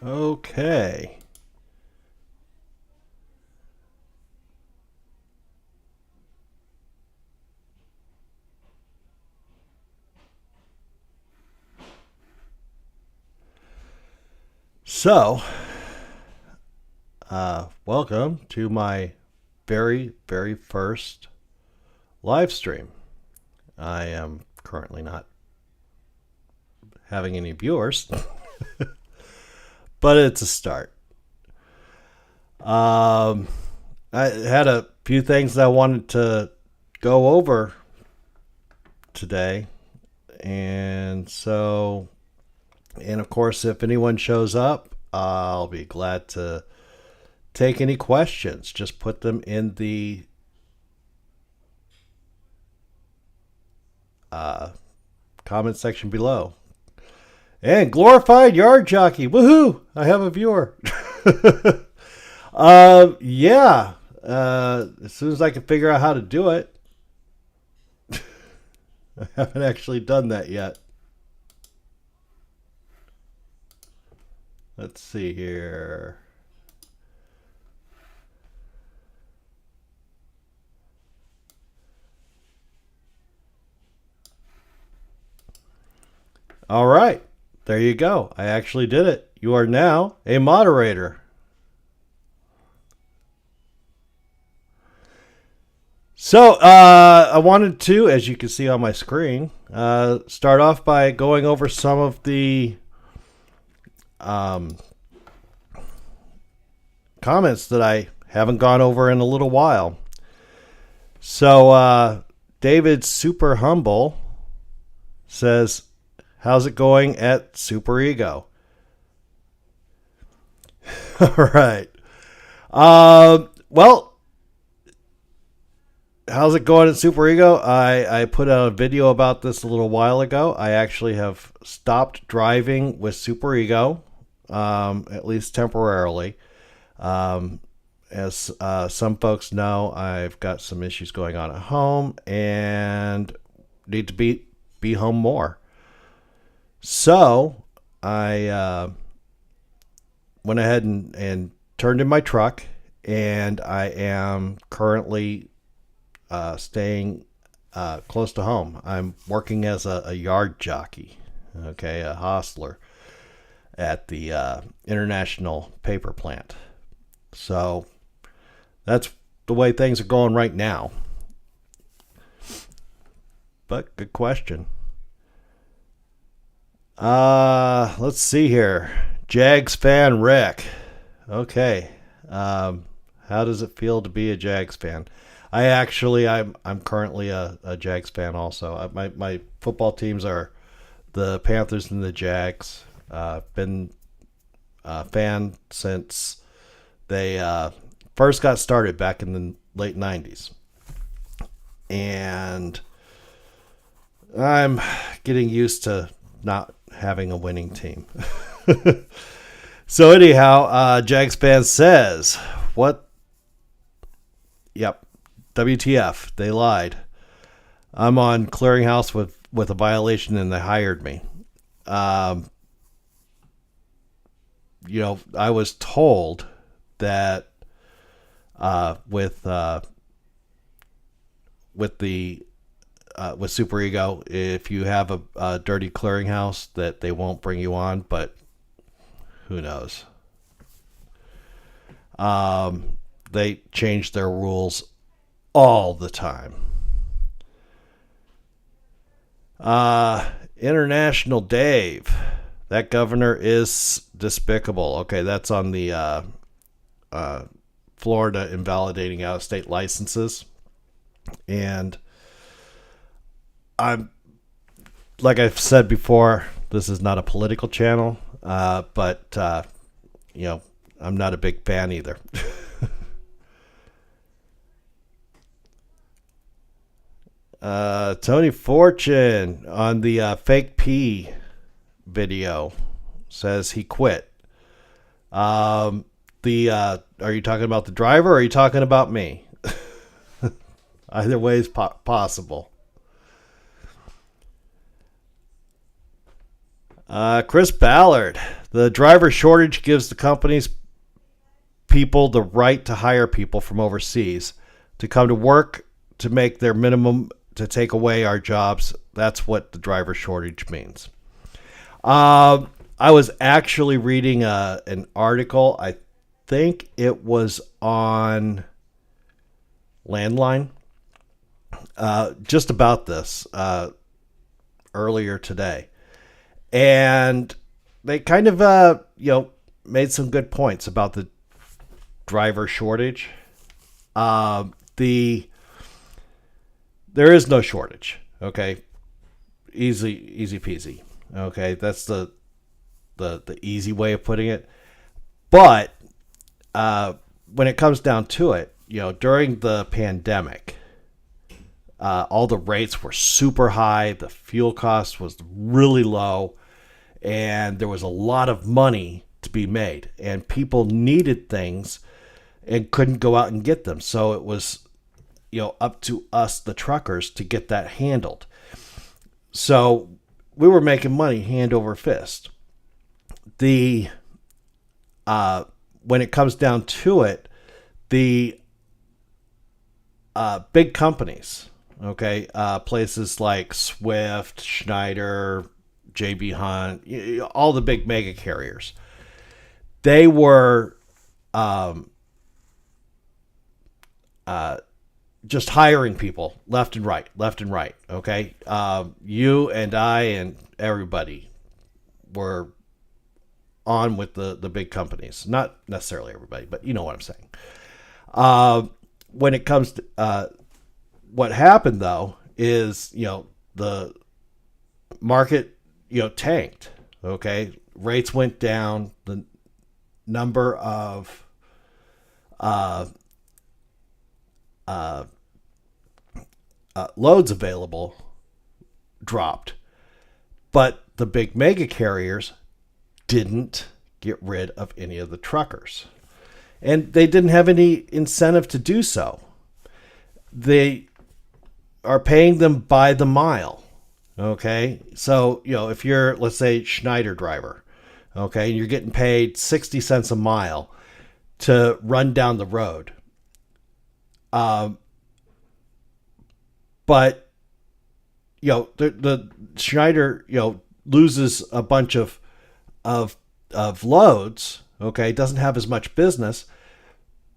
Okay. So, welcome to my very, very first live stream. I am currently not having any viewers, but it's a start. Um, I had a few things that I wanted to go over today, and so, and of course, if anyone shows up, I'll be glad to take any questions. Just put them in the uh, comment section below. And glorified yard jockey, woohoo! I have a viewer. Yeah. As soon as I can figure out how to do it, I haven't actually done that yet. Let's see here. All right. There you go. I actually did it. You are now a moderator. So, I wanted to, as you can see on my screen, start off by going over some of the um, comments that I haven't gone over in a little while. So, David Super Humble says, how's it going at Super Ego? All right. Well, how's it going at Super Ego? I put out a video about this a little while ago. I actually have stopped driving with Super Ego, at least temporarily. As some folks know, I've got some issues going on at home and need to be home more. So I went ahead and turned in my truck, and I am currently staying close to home. I'm working as a yard jockey, okay, a hostler at the International Paper Plant. So that's the way things are going right now. But good question. Let's see here. Jags fan Rick. Okay. How does it feel to be a Jags fan? I'm currently a Jags fan also. My football teams are the Panthers and the Jags. Been a fan since they first got started back in the late 90s. And I'm getting used to not having a winning team. So anyhow, Jags fan says, what? Yep. WTF. They lied. I'm on clearinghouse with a violation and they hired me. I was told that with Super Ego, if you have a dirty clearinghouse, that they won't bring you on, but who knows? They change their rules all the time. International Dave. That governor is despicable. Okay, that's on the Florida invalidating out-of-state licenses. And I'm, like I've said before, this is not a political channel, but I'm not a big fan either. Tony Fortune on the fake pee video says he quit. Are you talking about the driver or are you talking about me? Either way is possible. Chris Ballard. The driver shortage gives the company's people the right to hire people from overseas to come to work to make their minimum to take away our jobs. That's what the driver shortage means. I was actually reading an article. I think it was on Landline, just about this earlier today, and they kind of made some good points about the driver shortage. There is no shortage. Okay, easy peasy. Okay, that's the easy way of putting it. But when it comes down to it, during the pandemic, all the rates were super high. The fuel cost was really low, and there was a lot of money to be made, and people needed things and couldn't go out and get them. So it was, up to us, the truckers, to get that handled. So we were making money hand over fist. When it comes down to it, the big companies, okay, places like Swift, Schneider, J.B. Hunt, all the big mega carriers, they were just hiring people left and right. Okay. You and I and everybody were on with the big companies. Not necessarily everybody, but you know what I'm saying. When it comes to what happened, though, is, the market, tanked. Okay. Rates went down. The number of loads available dropped, but the big mega carriers didn't get rid of any of the truckers, and they didn't have any incentive to do so. They are paying them by the mile. Okay, so if you're, let's say, Schneider driver, okay, and you're getting paid 60 cents a mile to run down the road, but the Schneider loses a bunch of loads. Okay, doesn't have as much business.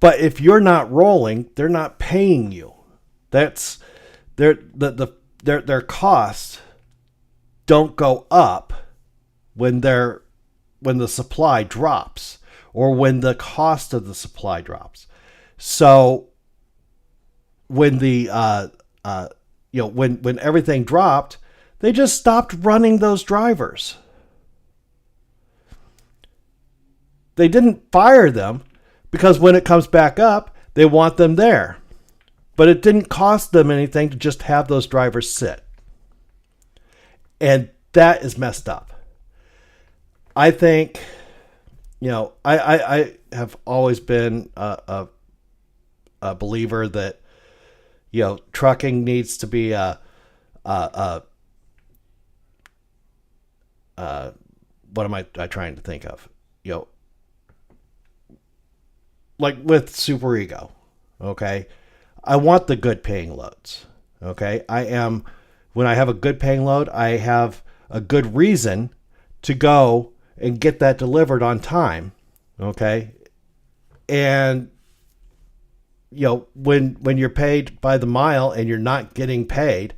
But if you're not rolling, they're not paying you. That's their costs don't go up when the supply drops, or when the cost of the supply drops. So when when everything dropped, they just stopped running those drivers. They didn't fire them, because when it comes back up, they want them there. But it didn't cost them anything to just have those drivers sit. And that is messed up. I think, I have always been a believer that, trucking needs to be what am I trying to think of? Like with Super Ego, okay? I want the good paying loads, okay? When I have a good paying load, I have a good reason to go and get that delivered on time, okay? And, when you're paid by the mile and you're not getting paid,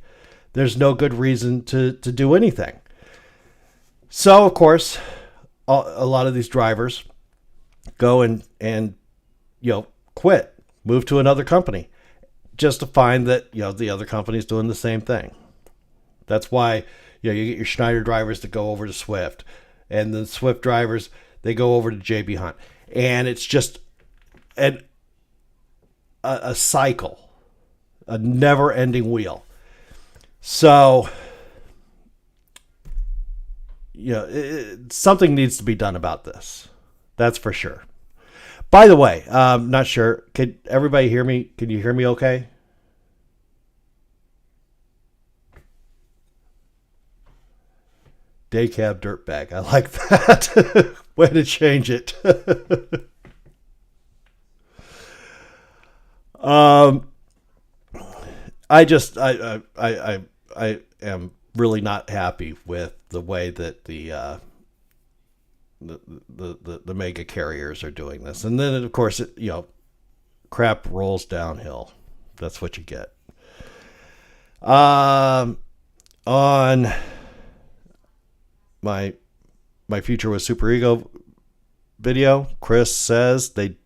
there's no good reason to do anything. So, of course, a lot of these drivers go and quit, move to another company, just to find that, the other company's doing the same thing. That's why, you get your Schneider drivers to go over to Swift, and the Swift drivers, they go over to J.B. Hunt. And it's just a cycle, a never-ending wheel. So, something needs to be done about this. That's for sure. By the way, not sure. Can everybody hear me? Can you hear me okay? Day cab dirtbag. I like that. Way to change it. um, I am really not happy with the way that the mega carriers are doing this, and then of course crap rolls downhill. That's what you get. On my future with Super Ego video, Chris says they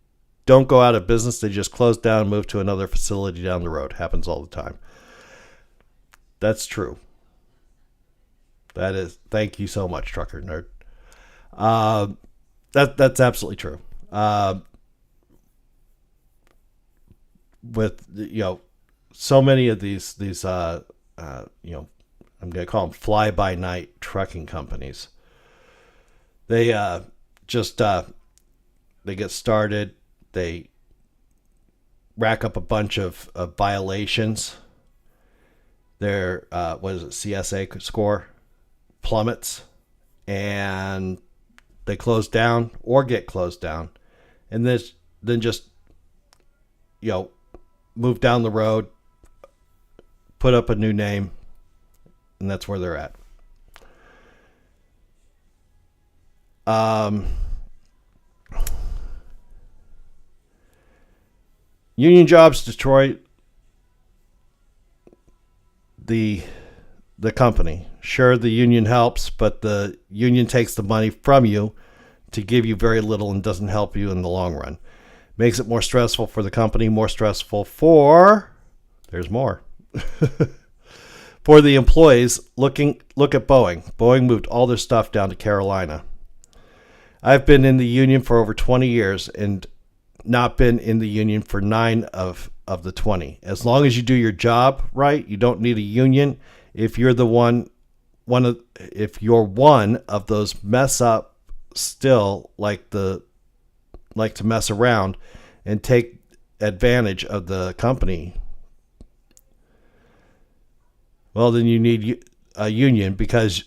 don't go out of business. They just close down and move to another facility down the road. Happens all the time. That's true. That is. Thank you so much, Trucker Nerd. That's absolutely true. With so many of these I'm going to call them fly-by-night trucking companies. They they get started. They rack up a bunch of violations. Their CSA score plummets, and they close down or get closed down, and then just move down the road, put up a new name, and that's where they're at. Union jobs destroy the company. Sure, the union helps, but the union takes the money from you to give you very little and doesn't help you in the long run. Makes it more stressful for the company, more stressful there's more. For the employees. Look at Boeing. Boeing moved all their stuff down to Carolina. I've been in the union for over 20 years and not been in the union for 9 of the 20. As long as you do your job right, you don't need a union. If you're if you're one of those mess up still like to mess around and take advantage of the company, well, then you need a union, because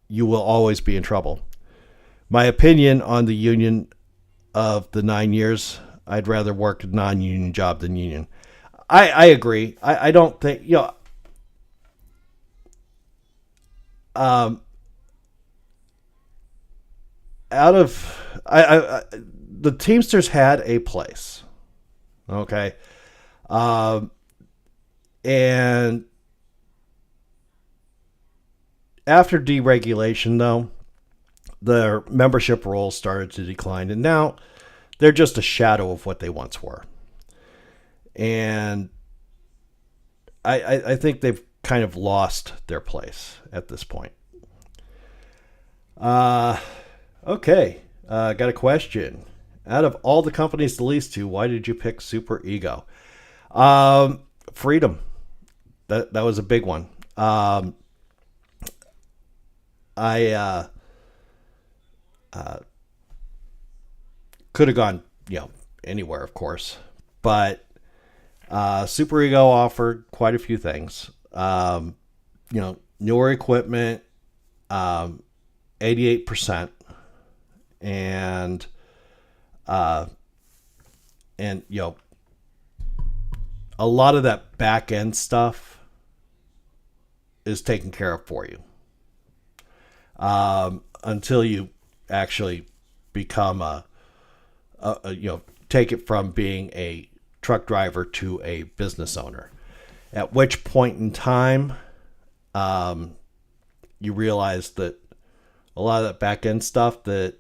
you will always be in trouble. My opinion on the union of the 9 years, I'd rather work a non-union job than union. I agree. I don't think, the Teamsters had a place. Okay. And after deregulation, though, their membership rolls started to decline, and now they're just a shadow of what they once were. And I think they've kind of lost their place at this point. Okay. Got a question. Out of all the companies to lease to, why did you pick Super Ego? Freedom. That was a big one. I could have gone, anywhere, of course, but Super Ego offered quite a few things. Newer equipment, 88%, and a lot of that back end stuff is taken care of for you. Until you actually become take it from being a truck driver to a business owner. At which point in time, you realize that a lot of that back end stuff that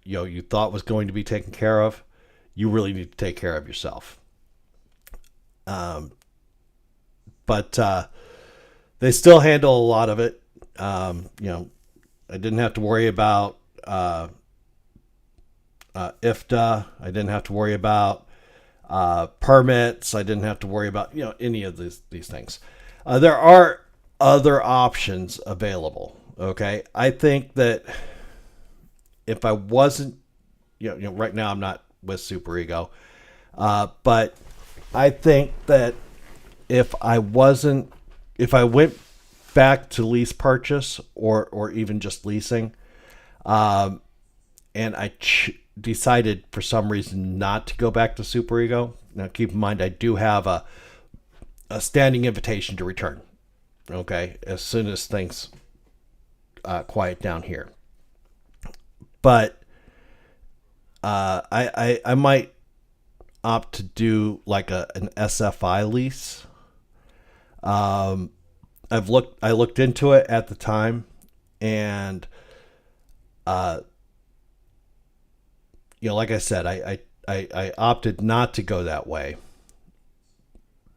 you thought was going to be taken care of, you really need to take care of yourself. But they still handle a lot of it. I didn't have to worry about IFTA. I didn't have to worry about permits. I didn't have to worry about any of these things. There are other options available. Okay, I think that if I wasn't, right now I'm not with Super Ego, but I think that if I wasn't if I went back to lease purchase or even just leasing, and I decided for some reason not to go back to Super Ego. Now, keep in mind, I do have a standing invitation to return. Okay, as soon as things quiet down here. But I might opt to do like an SFI lease. I looked into it at the time, and like I said, I opted not to go that way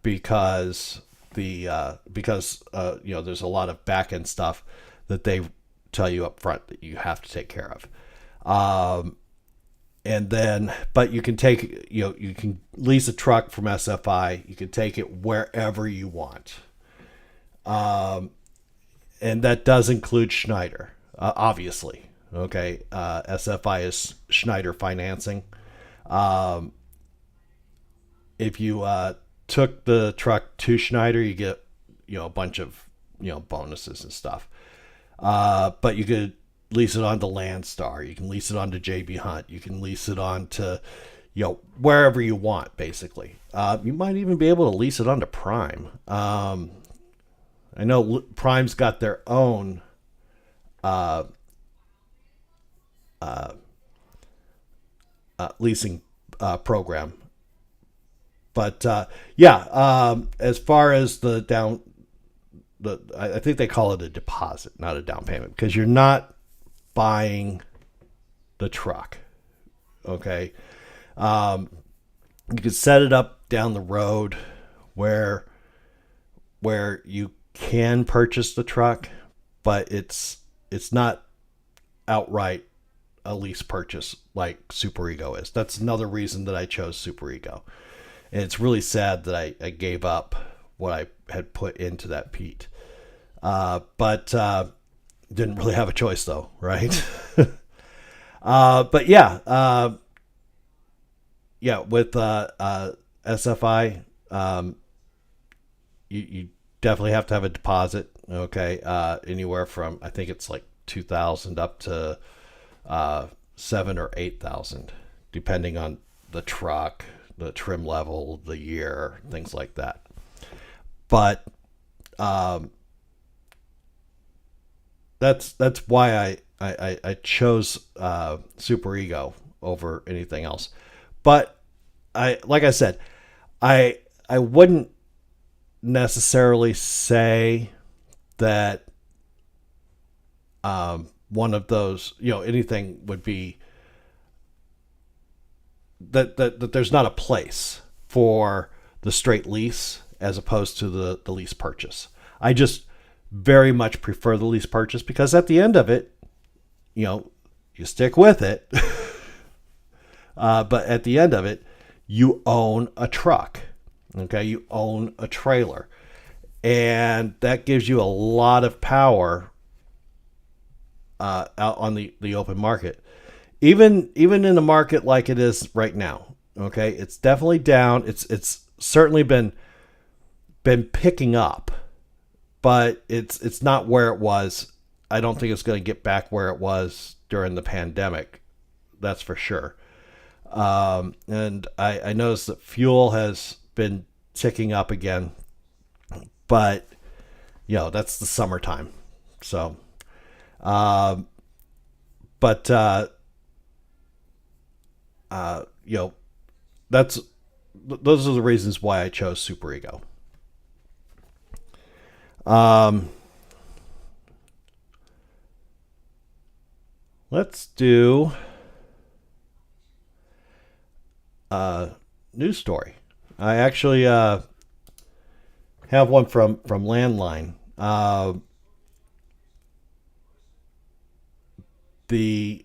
because there's a lot of back end stuff that they tell you up front that you have to take care of. And then, but you can take, you can lease a truck from SFI. You can take it wherever you want. And that does include Schneider, obviously. Okay. SFI is Schneider financing. If you took the truck to Schneider, you get, a bunch of, bonuses and stuff. But you could lease it onto Landstar. You can lease it onto JB Hunt. You can lease it onto, wherever you want, basically. You might even be able to lease it onto Prime. I know Prime's got their own leasing program. But as far as I think they call it a deposit, not a down payment, because you're not buying the truck. Okay. You can set it up down the road where you can purchase the truck, but it's not outright a lease purchase like Super Ego is. That's another reason that I chose Super Ego. And it's really sad that I gave up what I had put into that Pete. But didn't really have a choice though, right? But with SFI, you definitely have to have a deposit. Okay, anywhere from, I think it's like 2,000 up to 7,000 or 8,000, depending on the truck, the trim level, the year, things like that. But that's why I chose Super Ego over anything else. But like I said, I wouldn't necessarily say that one of those, anything would be that there's not a place for the straight lease as opposed to the lease purchase. I just very much prefer the lease purchase because at the end of it, you stick with it. But at the end of it, you own a truck. Okay, you own a trailer. And that gives you a lot of power out on the open market. Even in a market like it is right now. Okay, it's definitely down. It's certainly been picking up, but it's not where it was. I don't think it's going to get back where it was during the pandemic. That's for sure. And I noticed that fuel has been ticking up again, but that's the summertime. So, those are the reasons why I chose Super Ego. Let's do news story. I actually have one from Landline. The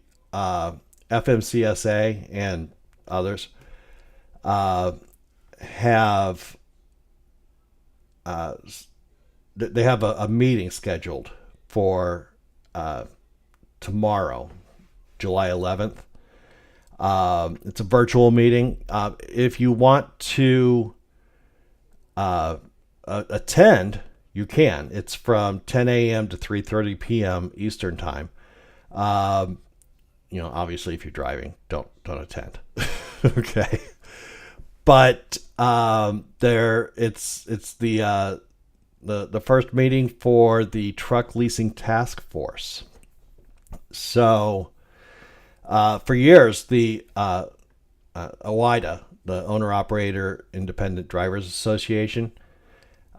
FMCSA and others have they have a meeting scheduled for tomorrow, July 11th. It's a virtual meeting. If you want to attend, you can. It's from 10 a.m. to 3:30 p.m. Eastern time. Um, obviously, if you're driving, don't attend. Okay, but it's the first meeting for the truck leasing task force. So for years, the OIDA, the Owner Operator Independent Drivers Association,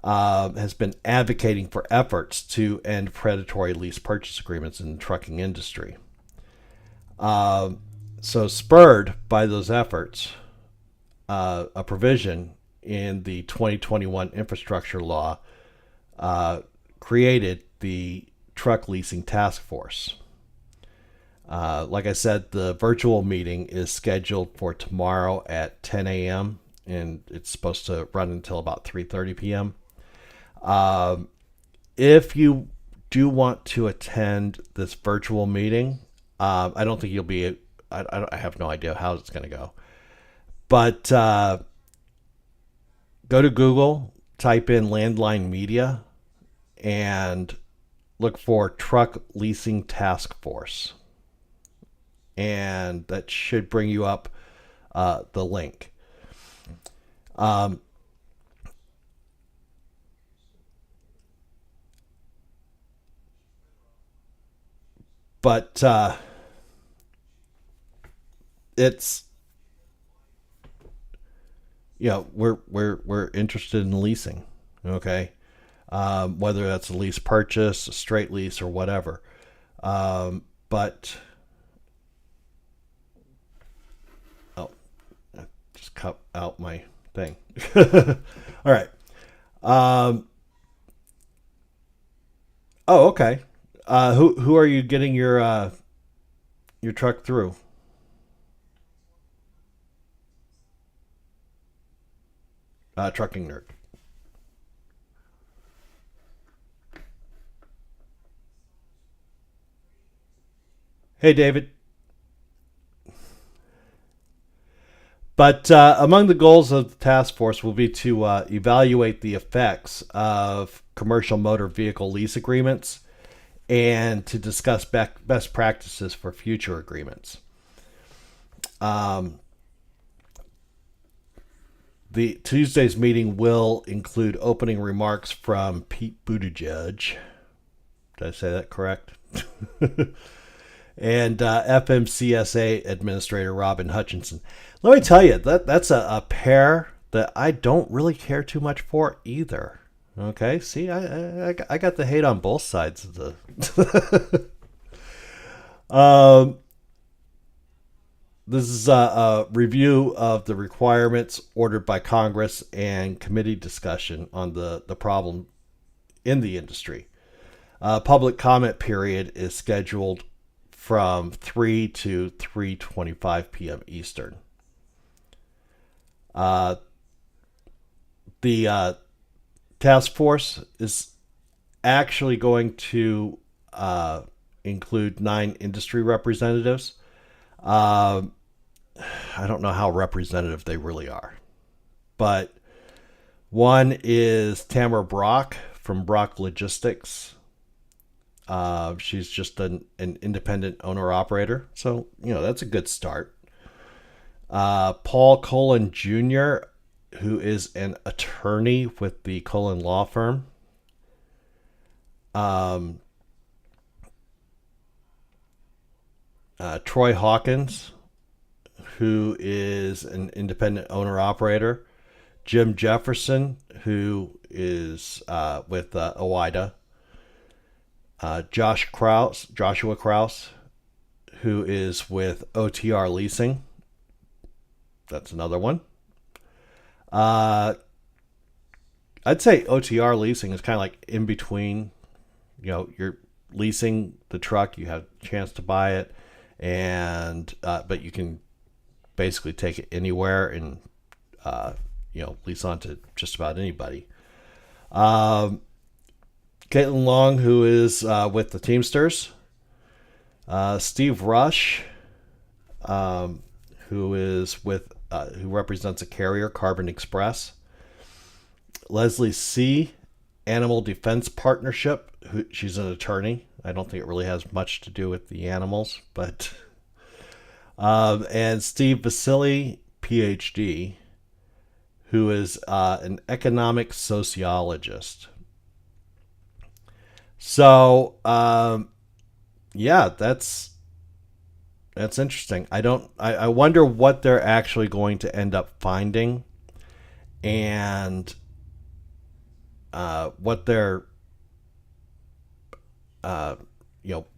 has been advocating for efforts to end predatory lease purchase agreements in the trucking industry. So, spurred by those efforts, a provision in the 2021 infrastructure law created the Truck Leasing Task Force. Like I said, the virtual meeting is scheduled for tomorrow at 10 a.m. and it's supposed to run until about 3:30 p.m. If you do want to attend this virtual meeting, I don't think you'll be. I have no idea how it's going to go, but go to Google, type in Landline Media, and look for Truck Leasing Task Force, and that should bring you up the link. But it's we're interested in leasing, okay, whether that's a lease purchase, a straight lease, or whatever. But I just cut out my thing. All right. Oh, okay. Who are you getting your truck through? Trucking Nerd. Hey, David. But among the goals of the task force will be to evaluate the effects of commercial motor vehicle lease agreements and to discuss best practices for future agreements. Um, the Tuesday's meeting will include opening remarks from Pete Buttigieg. Did I say that correct? And FMCSA Administrator Robin Hutchinson. Let me tell you, that's a pair that I don't really care too much for either. Okay, see, I got the hate on both sides of the. um, this is a review of the requirements ordered by Congress and committee discussion on the problem in the industry. Public comment period is scheduled from 3 to 3:25 p.m. Eastern. Uh, the task force is actually going to include 9 industry representatives. Uh, I don't know how representative they really are, but one is Tamara Brock from Brock Logistics. She's just an independent owner operator, so that's a good start. Paul Cullen Jr., who is an attorney with the Cullen Law Firm. Um, Troy Hawkins, who is an independent owner operator. Jim Jefferson, who is with OIDA. Joshua Kraus, who is with OTR Leasing. That's another one. Uh, I'd say OTR Leasing is kind of like in between. You're leasing the truck, you have a chance to buy it, and but you can basically take it anywhere and lease on to just about anybody. Um, Caitlin Long, who is with the Teamsters. Steve Rush, who is who represents a carrier, Carbon Express. Leslie C., Animal Defense Partnership. She's an attorney. I don't think it really has much to do with the animals, but and Steve Vasili, PhD, who is an economic sociologist. So, yeah, that's interesting. I wonder what they're actually going to end up finding, and what they're uh,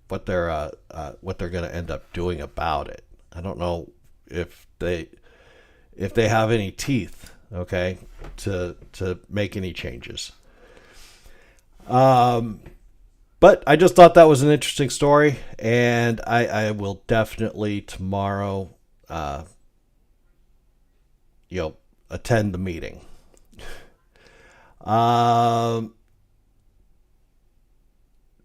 what they're going to end up doing about it. I don't know if they have any teeth, okay, to make any changes. But I just thought that was an interesting story, and I will definitely tomorrow, uh, attend the meeting. Um,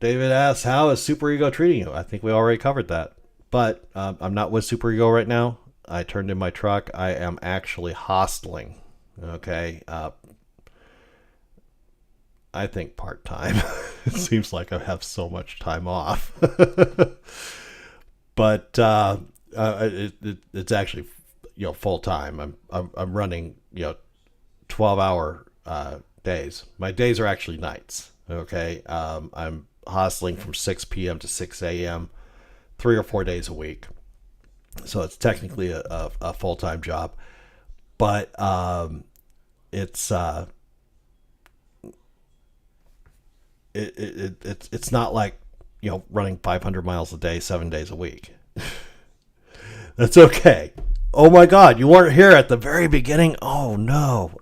David asks, "How is Super Ego treating you?" I think we already covered that, but I'm not with Super Ego right now. I turned in my truck. I am actually hosteling. Okay, I think part time. It seems like I have so much time off, but it's actually full time. I'm running 12-hour days. My days are actually nights. Okay, I'm hustling from 6 p.m. to 6 a.m. 3 or 4 days a week. So it's technically a full time job, but it's it's not like running 500 miles a day 7 days a week. That's okay. Oh my God, you weren't here at the very beginning. Oh no.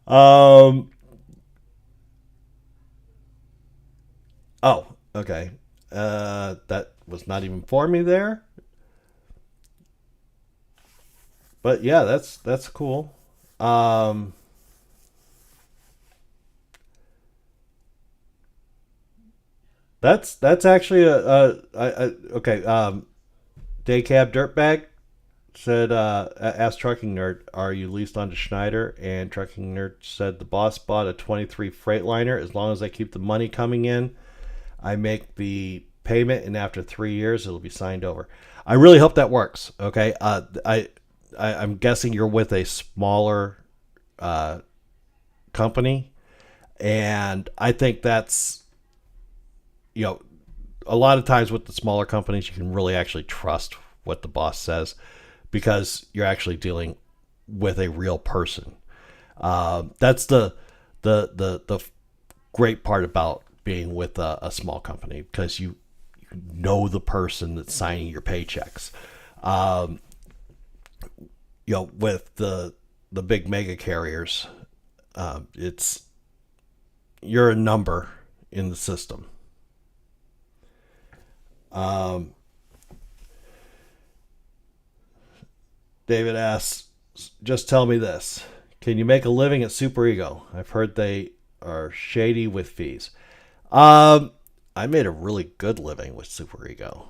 um. Oh, okay. That was not even for me there. But yeah, that's cool. Um. That's actually okay. Day cab dirtbag said, asked Trucking Nerd, "Are you leased onto Schneider?" And Trucking Nerd said, "The boss bought a 23 Freightliner. As long as I keep the money coming in, I make the payment, and after 3 years, it'll be signed over." I really hope that works. Okay, I'm guessing you're with a smaller uh, company, and I think that's you know a lot of times with the smaller companies, you can really actually trust what the boss says because you're actually dealing with a real person. That's the great part about being with a small company because you know the person that's signing your paychecks. Um, with the big mega carriers, it's you're a number in the system. Um, David asks, "Just tell me this: can you make a living at Super Ego? I've heard they are shady with fees." Um, I made a really good living with Super Ego.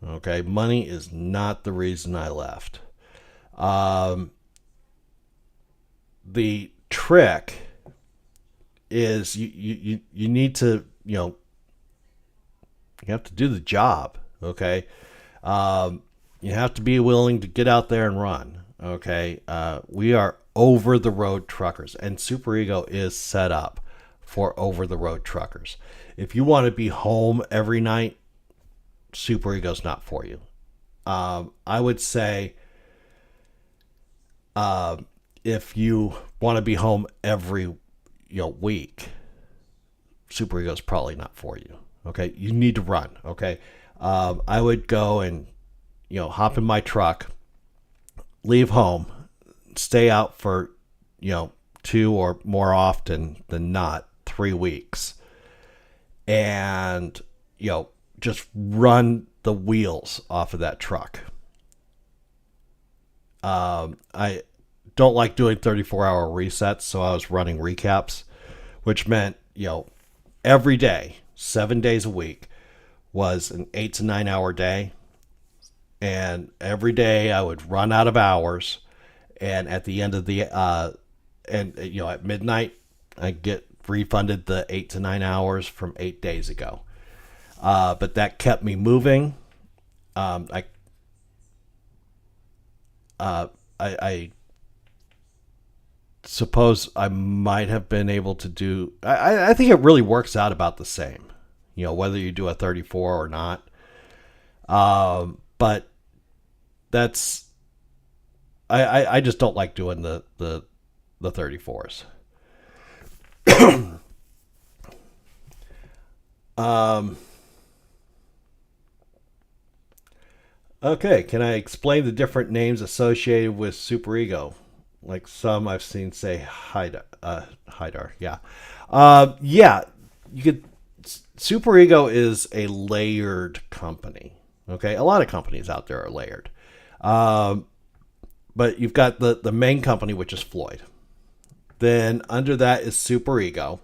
Okay, money is not the reason I left. Um, the trick is you need to you have to do the job. Okay, um, you have to be willing to get out there and run. Okay, we are over the road truckers, and Super Ego is set up for over the road truckers. If you want to be home every night, Super Ego's not for you. I would say uh, if you want to be home every week, Super Ego's probably not for you. Okay, you need to run. Okay, I would go and hop in my truck, leave home, stay out for 2 or more often than not 3 weeks, and just run the wheels off of that truck. I don't like doing 34-hour resets, so I was running recaps, which meant every day, 7 days a week, was an 8 to 9 hour day, and every day I would run out of hours, and at the end of the and at midnight I get refunded the 8 to 9 hours from 8 days ago. But that kept me moving. I, I suppose I might have been able to do. I think it really works out about the same, whether you do a 34 or not. But that's I just don't like doing the 34s. um, okay, can I explain the different names associated with superego? Like some I've seen say Hydar. Yeah, yeah. You could. Superego is a layered company. Okay, a lot of companies out there are layered. But you've got the main company, which is Floyd. Then under that is Superego.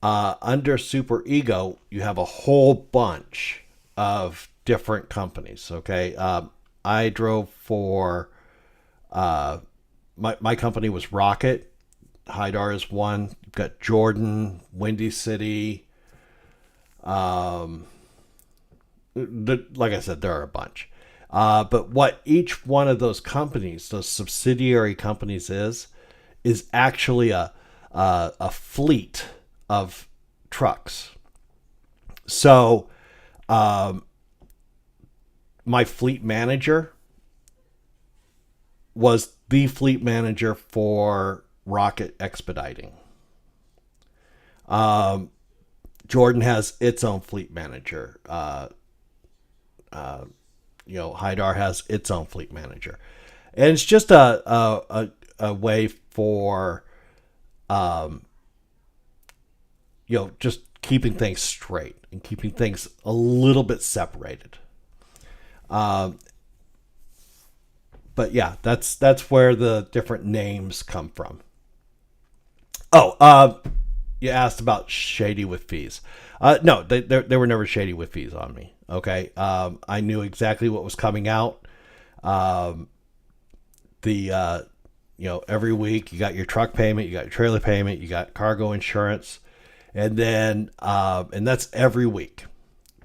Under Superego, you have a whole bunch of different companies. Okay, I drove for my company was Rocket. Hydar is one. You've got Jordan, Windy City. Like I said, there are a bunch. But what each one of those companies, those subsidiary companies, is actually a fleet of trucks. So, my fleet manager was the fleet manager for Rocket Expediting. Jordan has its own fleet manager. Hydar has its own fleet manager, and it's just a way for just keeping things straight and keeping things a little bit separated. But yeah, that's where the different names come from. Oh, you asked about shady with fees. No, they were never shady with fees on me. Okay, I knew exactly what was coming out. Every week you got your truck payment, you got your trailer payment, you got cargo insurance, and then and that's every week.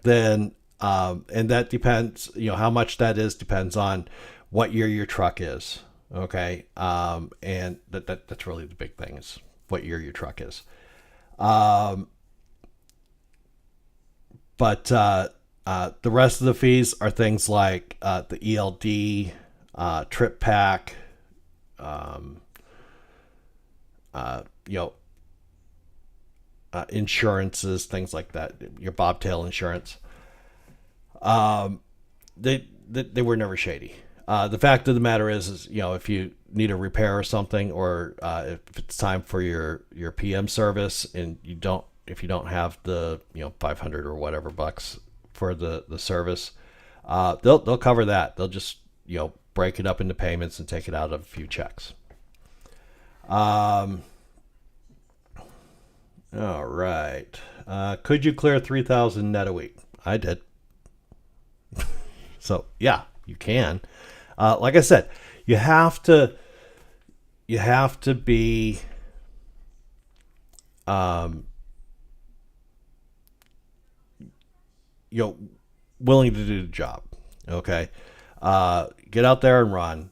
Then and that depends, how much that is depends on what year your truck is. Okay, and that's really the big thing is what year your truck is. But the rest of the fees are things like the ELD, trip pack, insurances, things like that. Your bobtail insurance. They were never shady. The fact of the matter is if you need a repair or something, or if it's time for your PM service and if you don't have the 500 or whatever bucks for the service, they'll cover that. They'll just break it up into payments and take it out of a few checks. All right. Could you clear 3,000 net a week? I did. So yeah, you can. Like I said, you have to be willing to do the job. Okay, get out there and run.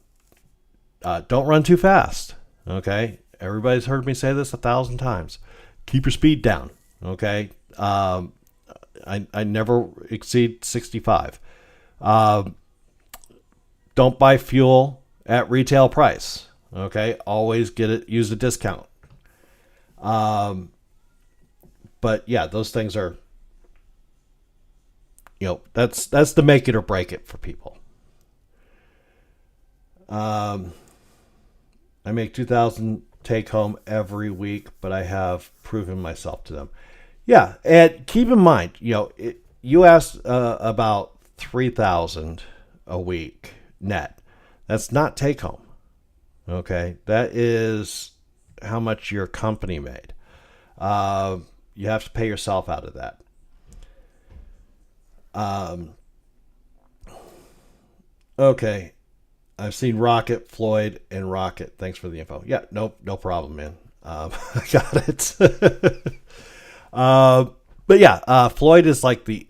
Don't run too fast. Okay, everybody's heard me say this 1,000 times. Keep your speed down. Okay, I never exceed 65. Don't buy fuel at retail price. Okay, always use a discount. But yeah, those things are, that's the make it or break it for people. I make 2,000 take home every week, but I have proven myself to them. Yeah, and keep in mind, you asked about 3,000 a week net. That's not take home. Okay, that is how much your company made. You have to pay yourself out of that. Okay, I've seen Rocket, Floyd, and Rocket. Thanks for the info. Yeah, no problem, man. I got it. uh, but yeah, Floyd is like the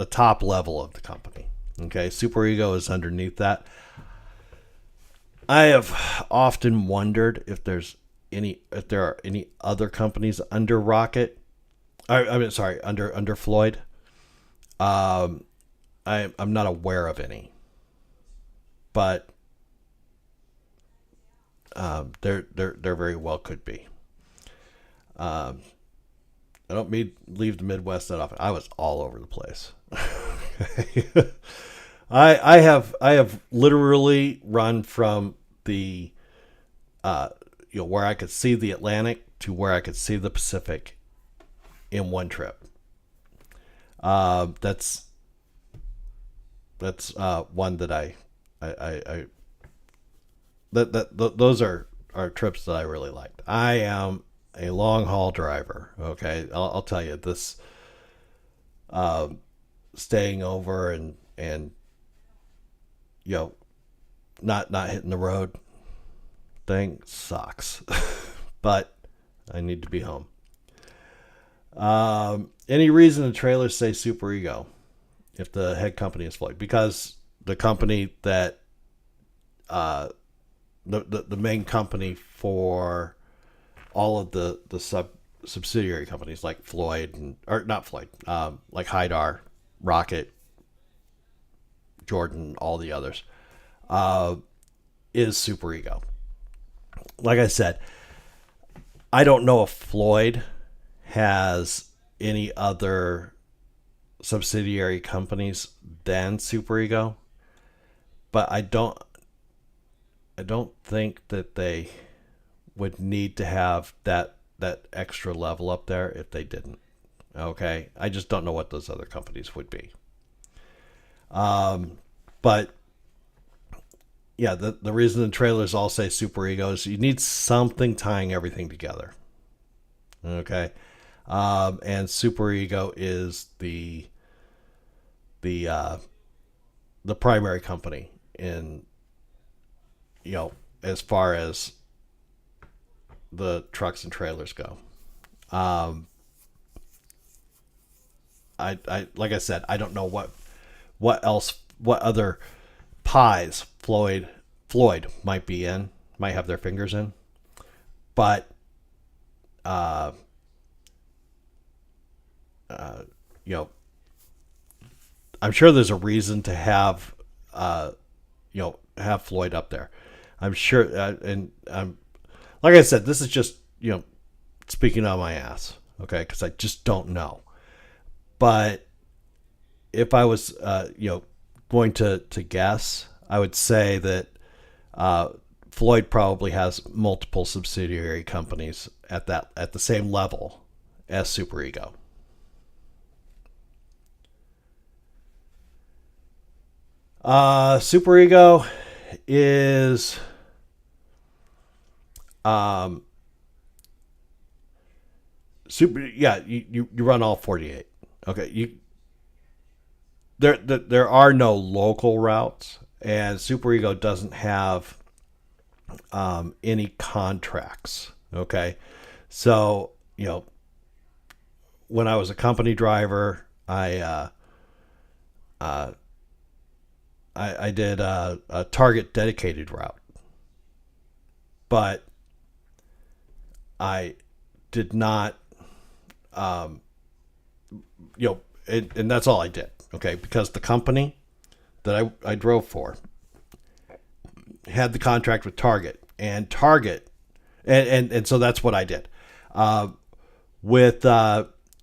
top level of the company. Okay, Super Ego is underneath that. I have often wondered if there are any other companies under Rocket. I mean, sorry, under Floyd. Um, I'm not aware of any, but there very well could be. Um, I don't leave the Midwest that often. I was all over the place. I have literally run from the uh, where I could see the Atlantic to where I could see the Pacific in one trip. That's one that I those are trips that I really liked. I am a long haul driver. Okay, I'll tell you this. Uh, Staying over and you know not hitting the road thing sucks, but I need to be home. Any reason the trailers say Super Ego if the head company is Floyd? Because the company that the main company for all of the subsidiary companies like Floyd or not Floyd, like Hydar, Rocket, Jordan, all the others, uh, is Super Ego. Like I said, I don't know if Floyd has any other subsidiary companies than Super Ego, but I don't think that they would need to have that extra level up there if they didn't. Okay, I just don't know what those other companies would be. But yeah, the reason the trailers all say Super Ego is you need something tying everything together. Okay, and Super Ego is the the primary company in as far as the trucks and trailers go. Um, I like I said, I don't know what other pies Floyd might be in, might have their fingers in, but uh, uh, you know, I'm sure there's a reason to have have Floyd up there. I'm sure, and like I said, this is just speaking on my ass, okay, because I just don't know. But if I was going to guess, I would say that uh, Floyd probably has multiple subsidiary companies at the same level as Super Ego. Super Ego is um, super. Yeah, you run all 48. Okay, there are no local routes, and Super Ego doesn't have any contracts. Okay, so when I was a company driver, uh, I did a Target dedicated route, but I did not, um, and that's all I did. Okay, because the company that I drove for had the contract with Target, and Target, and so that's what I did. Uh, with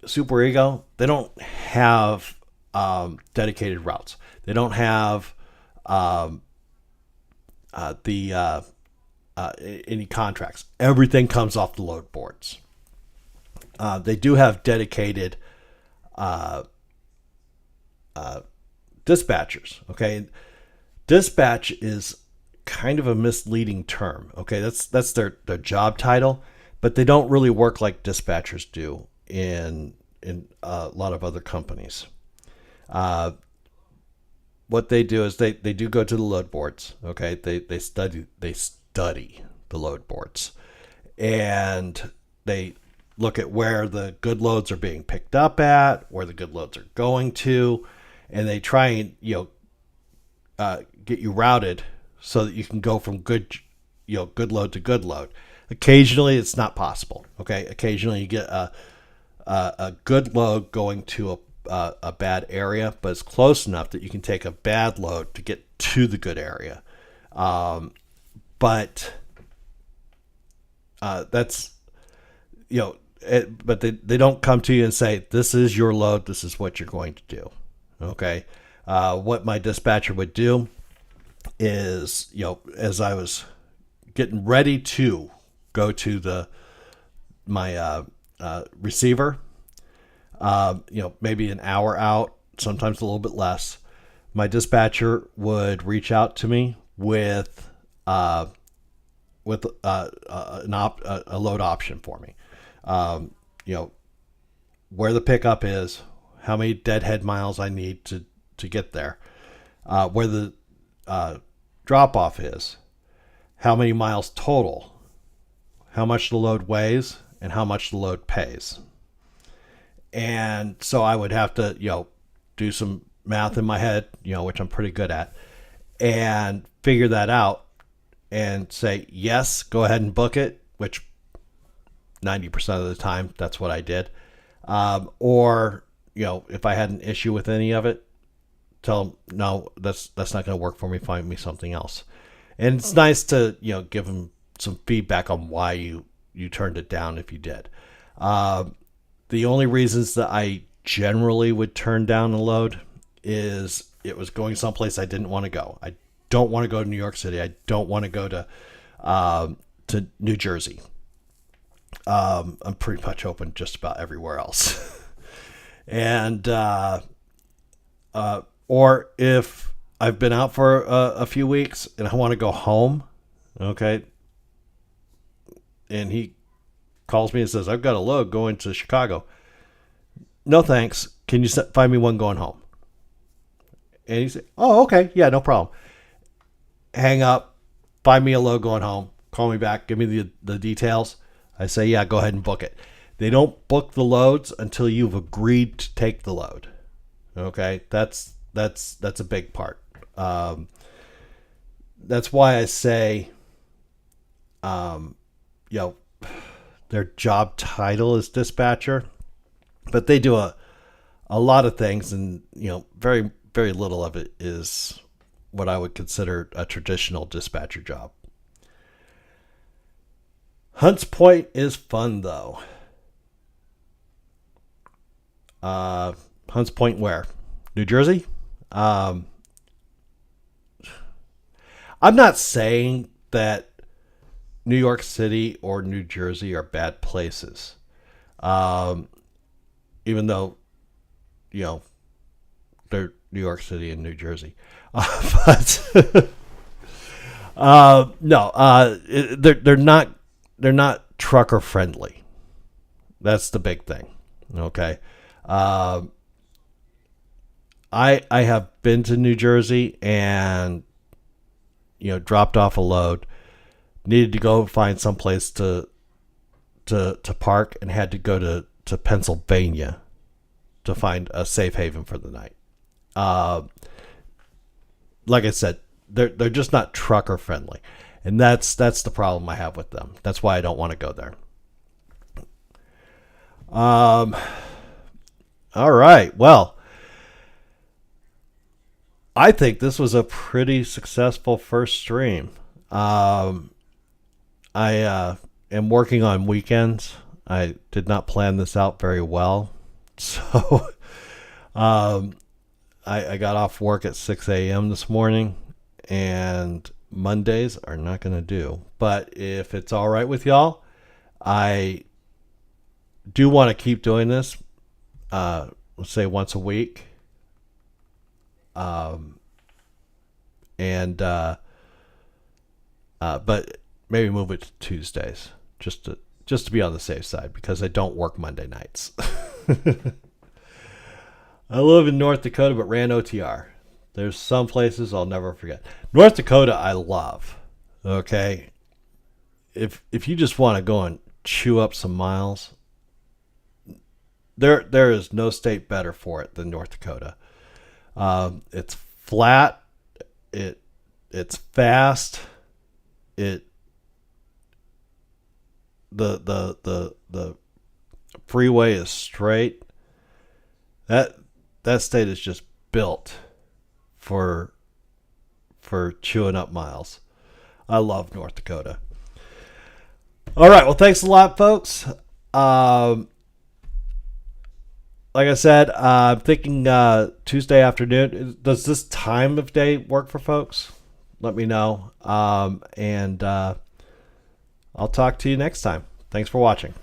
Super Ego, they don't have dedicated routes. They don't have um, the any contracts. Everything comes off the load boards. They do have dedicated uh, dispatchers. Okay, dispatch is kind of a misleading term. Okay, that's their job title, but they don't really work like dispatchers do in a lot of other companies. Uh, what they do is they do go to the load boards. Okay, they study the load boards, and they look at where the good loads are being picked up at, where the good loads are going to, and they try and get you routed so that you can go from good load to good load. Occasionally, it's not possible. Okay, occasionally you get a good load going to a bad area, but it's close enough that you can take a bad load to get to the good area. But that's but they don't come to you and say, this is your load, this is what you're going to do. Okay. What my dispatcher would do is, as I was getting ready to go to my receiver, maybe an hour out, sometimes a little bit less, my dispatcher would reach out to me with a load option for me. Where the pickup is, how many deadhead miles I need to get there, where the drop off is, how many miles total, how much the load weighs, and how much the load pays. And so I would have to, do some math in my head, which I'm pretty good at, and figure that out and say, yes, go ahead and book it, which 90% of the time, that's what I did. Or, if I had an issue with any of it, tell them, no, that's not going to work for me. Find me something else. And it's nice to, give them some feedback on why you turned it down if you did. The only reasons that I generally would turn down a load is it was going someplace I didn't want to go. I don't want to go to New York City. I don't want to go to New Jersey. I'm pretty much open just about everywhere else. And, or if I've been out for a few weeks and I want to go home, okay, and he calls me and says, I've got a load going to Chicago. No, thanks. Can you find me one going home? And he said, oh, okay. Yeah, no problem. Hang up, find me a load going home, call me back, give me the details. I say, yeah, go ahead and book it. They don't book the loads until you've agreed to take the load. Okay, that's a big part. That's why I say, their job title is dispatcher, but they do a lot of things, and very, very little of it is what I would consider a traditional dispatcher job. Hunts Point is fun, though. Hunts Point where? New Jersey? I'm not saying that New York City or New Jersey are bad places. Even though, they're New York City and New Jersey. But no, they're not trucker friendly. That's the big thing. Okay. I have been to New Jersey and, dropped off a load, needed to go find some place to park, and had to go to Pennsylvania to find a safe haven for the night. Like I said, they're just not trucker friendly. And that's the problem I have with them. That's why I don't want to go there. All right. Well, I think this was a pretty successful first stream. I am working on weekends. I did not plan this out very well. So I got off work at 6 a.m. this morning, and Mondays are not going to do. But if it's all right with y'all, I do want to keep doing this, let's say once a week. But maybe move it to Tuesdays just to be on the safe side, because I don't work Monday nights. I live in North Dakota, but ran OTR. There's some places I'll never forget. North Dakota, I love. Okay. if you just want to go and chew up some miles, there is no state better for it than North Dakota. It's flat. It's fast. It the freeway is straight. That state is just built for chewing up miles. I love North Dakota. All right, well, thanks a lot, folks. Like I said, I'm thinking Tuesday afternoon. Does this time of day work for folks? Let me know. And I'll talk to you next time. Thanks for watching.